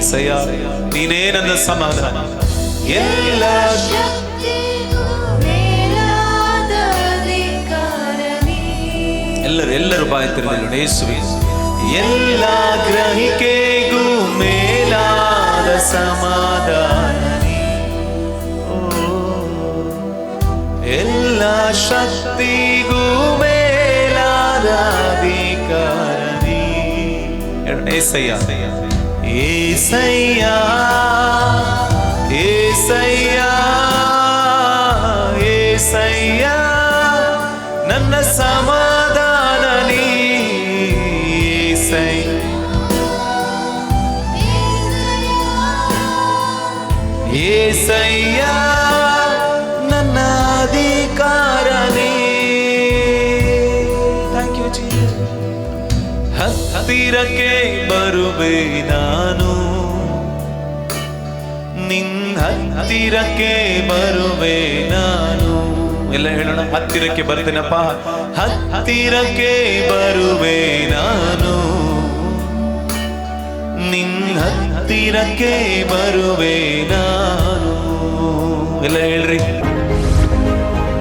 ಏಸಯ್ಯ ನೀನೇ ನನ್ನ ಸಮಾಧಾನ. ಎಲ್ಲ ಎಲ್ಲರೂ ಬಾಯ್ತಿರಲಿಲ್ಲ ಯೇಸುವೆ. ಎಲ್ಲ ಗ್ರಹಿಕೆಗೂ ಮೇಲಾದ ಸಮಾಧಾನ, ಎಲ್ಲ ಶಕ್ತಿಗೂ ಮೇಲಾದ ಅಧಿಕಾರ. ಏಸಯ್ಯ ಏಸಯ್ಯ ಏಸಯ್ಯ ಏಸಯ್ಯ ನನ್ನ ಸಮಾಧಾನ ನೀ. ಏಸಯ್ಯ ನನ್ನ ಅಧಿಕಾರ ನೀ. Thank you Jesus. ಹತ್ತಿರಕ್ಕೆ ಬರುವೆ ನಾನು, ನಿನ್ನ ಹತ್ತಿರಕ್ಕೆ ಬರುವೆ ನಾನು. ಎಲ್ಲ ಹೇಳೋಣ, ಹತ್ತಿರಕ್ಕೆ ಬರ್ತೇನಪ್ಪ, ಹತ್ತಿರಕ್ಕೆ ಬರುವೆ ನಾನು, ನಿನ್ನ ಹತ್ತಿರಕ್ಕೆ ಬರುವೆ ನಾನು. ಎಲ್ಲ ಹೇಳ್ರಿ.